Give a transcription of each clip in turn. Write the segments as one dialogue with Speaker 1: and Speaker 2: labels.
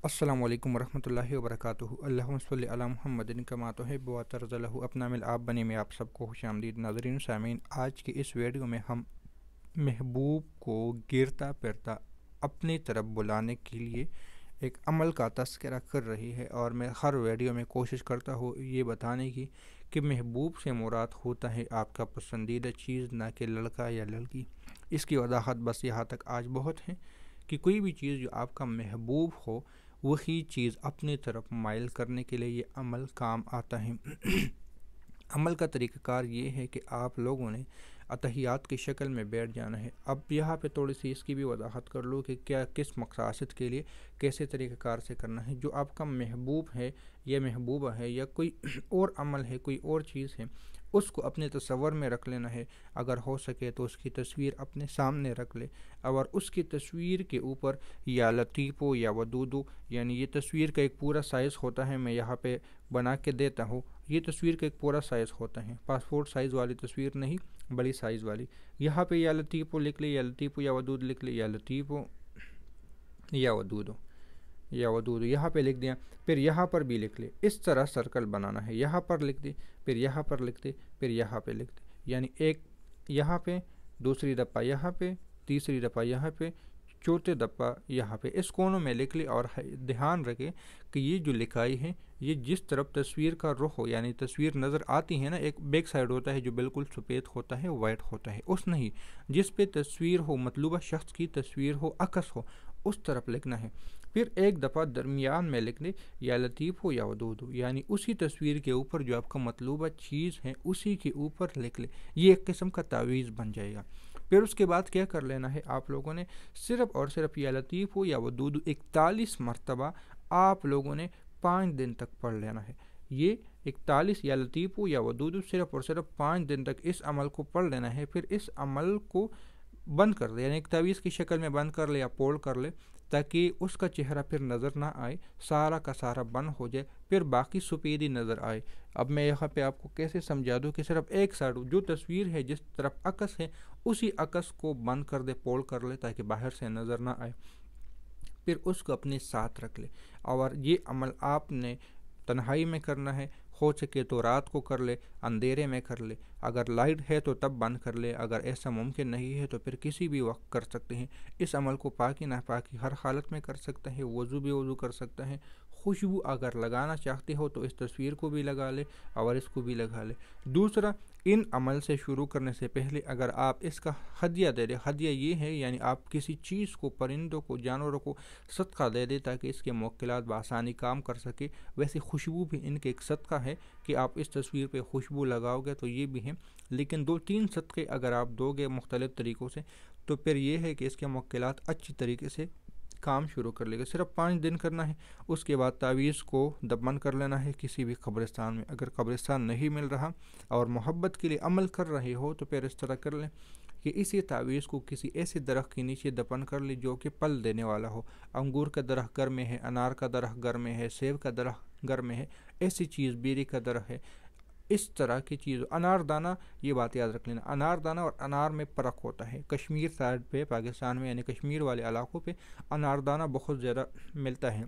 Speaker 1: السلام علیکم ورحمۃ اللہ وبرکاتہ۔ اللہم صلی علی محمد کما تحب و ترضی۔ اپنا مل آپ بنے میں آپ سب کو خوش آمدید ناظرین سامعین۔ آج کی اس ویڈیو میں ہم محبوب کو گرتا پھرتا اپنی طرف بلانے کے لیے ایک عمل کا تذکرہ کر رہی ہے، اور میں ہر ویڈیو میں کوشش کرتا ہوں یہ بتانے کی کہ محبوب سے مراد ہوتا ہے آپ کا پسندیدہ چیز، نہ کہ لڑکا یا لڑکی۔ اس کی وضاحت بس یہاں تک آج بہت ہے کہ کوئی بھی چیز جو آپ کا محبوب ہو وہی چیز اپنی طرف مائل کرنے کے لیے یہ عمل کام آتا ہے۔ عمل کا طریقہ کار یہ ہے کہ آپ لوگوں نے اتحیات کی شکل میں بیٹھ جانا ہے۔ اب یہاں پہ تھوڑی سی اس کی بھی وضاحت کر لوں کہ کیا کس مقاصد کے لیے کیسے طریقہ کار سے کرنا ہے۔ جو آپ کا محبوب ہے یا محبوبہ ہے یا کوئی اور عمل ہے، کوئی اور چیز ہے، اس کو اپنے تصور میں رکھ لینا ہے۔ اگر ہو سکے تو اس کی تصویر اپنے سامنے رکھ لے، اور اس کی تصویر کے اوپر یا لطیفو یا ودودو، یعنی یہ تصویر کا ایک پورا سائز ہوتا ہے، میں یہاں پہ بنا کے دیتا ہوں۔ یہ تصویر کا ایک پورا سائز ہوتا ہے، پاسپورٹ سائز والی تصویر نہیں، بڑی سائز والی۔ یہاں پہ یا لطیفو لکھ لے، یا لطیفو یا ودود لکھ لے، یا لطیفو یا ودودو یا ودودو یہاں پہ لکھ دیا۔ پھر یہاں پر بھی لکھ لے، اس طرح سرکل بنانا ہے۔ یہاں پر لکھ دے، پھر یہاں پر لکھ دے، پھر یہاں پہ لکھ دے، یعنی ایک یہاں پہ، دوسری دفعہ یہاں پہ، تیسری دفعہ یہاں پہ، چوتھے دفعہ یہاں پہ، اس کونوں میں لکھ لے۔ اور دھیان رکھے کہ یہ جو لکھائی ہے یہ جس طرف تصویر کا رخ ہو، یعنی تصویر نظر آتی ہے نا، ایک بیک سائڈ ہوتا ہے جو بالکل سفید ہوتا ہے، وائٹ ہوتا ہے، اس نہیں، جس پہ تصویر ہو، مطلوبہ شخص کی تصویر ہو، عکس ہو، اس طرف لکھنا ہے۔ پھر ایک دفعہ درمیان میں لکھ لے یا لطیف ہو یا ودود ہو، یعنی اسی تصویر کے اوپر جو آپ کا مطلوبہ چیز ہے اسی کے اوپر لکھ لے۔ یہ ایک قسم کا تعویذ بن جائے گا۔ پھر اس کے بعد کیا کر لینا ہے آپ لوگوں نے، صرف اور صرف یا لطیف ہو یا ودود 41 مرتبہ آپ لوگوں نے 5 دن تک پڑھ لینا ہے۔ یہ 41 یا لطیف ہو یا ودود صرف اور صرف 5 دن تک اس عمل کو پڑھ لینا ہے۔ پھر اس عمل کو بند کر دے، یعنی ایک تعویذ کی شکل میں بند کر لے یا پول کر لے، تاکہ اس کا چہرہ پھر نظر نہ آئے، سارا کا سارا بند ہو جائے، پھر باقی سپیدی نظر آئے۔ اب میں یہاں پہ آپ کو کیسے سمجھا دوں کہ صرف ایک سائڈ جو تصویر ہے، جس طرف عکس ہے، اسی عکس کو بند کر دے، پول کر لے، تاکہ باہر سے نظر نہ آئے۔ پھر اس کو اپنے ساتھ رکھ لے، اور یہ عمل آپ نے تنہائی میں کرنا ہے۔ ہو سکے تو رات کو کر لے، اندھیرے میں کر لے، اگر لائٹ ہے تو تب بند کر لے، اگر ایسا ممکن نہیں ہے تو پھر کسی بھی وقت کر سکتے ہیں۔ اس عمل کو پاکی ناپاکی ہر حالت میں کر سکتا ہے، وضو بھی وضو کر سکتا ہے۔ خوشبو اگر لگانا چاہتے ہو تو اس تصویر کو بھی لگا لے اور اس کو بھی لگا لے۔ دوسرا، ان عمل سے شروع کرنے سے پہلے اگر آپ اس کا ہدیہ دے دے، ہدیہ یہ ہے یعنی آپ کسی چیز کو، پرندوں کو، جانوروں کو صدقہ دے دے تاکہ اس کے موکلات بآسانی کام کر سکے۔ ویسے خوشبو بھی ان کے ایک صدقہ ہے کہ آپ اس تصویر پہ خوشبو لگاؤ گے تو یہ بھی ہے، لیکن 2-3 صدقے اگر آپ دو گے مختلف طریقوں سے تو پھر یہ ہے کہ اس کے موکلات اچھی طریقے سے کام شروع کر لے گا۔ صرف 5 دن کرنا ہے، اس کے بعد تعویذ کو دفن کر لینا ہے کسی بھی قبرستان میں۔ اگر قبرستان نہیں مل رہا اور محبت کے لیے عمل کر رہے ہو تو پھر اس طرح کر لیں کہ اسی تعویذ کو کسی ایسے درخت کے نیچے دفن کر لی جو کہ پھل دینے والا ہو۔ انگور کا درخت گھر میں ہے، انار کا درخت گھر میں ہے، سیب کا درخت گھر میں ہے، ایسی چیز، بیری کا درخت ہے، اس طرح کی چیز۔ انار دانہ، یہ بات یاد رکھ لینا، انار دانہ اور انار میں فرق ہوتا ہے۔ کشمیر سائڈ پہ، پاکستان میں، یعنی کشمیر والے علاقوں پہ انار دانہ بہت زیادہ ملتا ہے،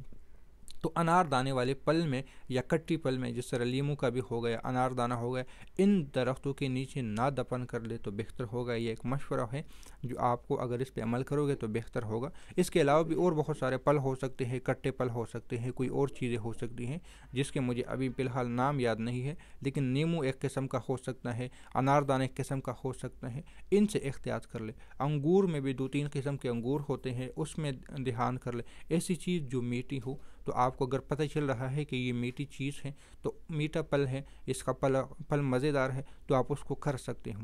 Speaker 1: تو انار دانے والے پل میں یا کٹی پل میں، جس طرح لیمو کا بھی ہو گیا، انار دانہ ہو گیا، ان درختوں کے نیچے نہ دفن کر لے تو بہتر ہوگا۔ یہ ایک مشورہ ہے جو آپ کو، اگر اس پہ عمل کرو گے تو بہتر ہوگا۔ اس کے علاوہ بھی اور بہت سارے پل ہو سکتے ہیں، کٹے پل ہو سکتے ہیں، کوئی اور چیزیں ہو سکتی ہیں جس کے مجھے ابھی فی الحال نام یاد نہیں ہے، لیکن نیمو ایک قسم کا ہو سکتا ہے، انار دانہ ایک قسم کا ہو سکتا ہے، ان سے احتیاط کر لے۔ انگور میں بھی 2-3 قسم کے انگور ہوتے ہیں، اس میں دھیان کر لے۔ ایسی چیز جو میٹھی ہو، تو آپ کو اگر پتہ چل رہا ہے کہ یہ میٹھی چیز ہے، تو میٹھا پھل ہے، اس کا پھل مزیدار ہے، تو آپ اس کو کر سکتے ہو۔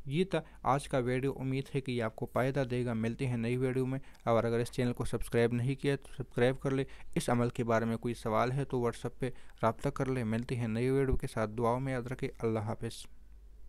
Speaker 1: یہ تھا آج کا ویڈیو، امید ہے کہ یہ آپ کو فائدہ دے گا۔ ملتے ہیں نئی ویڈیو میں، اور اگر اس چینل کو سبسکرائب نہیں کیا تو سبسکرائب کر لے۔ اس عمل کے بارے میں کوئی سوال ہے تو واٹس ایپ پہ رابطہ کر لے۔ ملتے ہیں نئی ویڈیو کے ساتھ، دعاؤں میں یاد رکھے۔ اللہ حافظ۔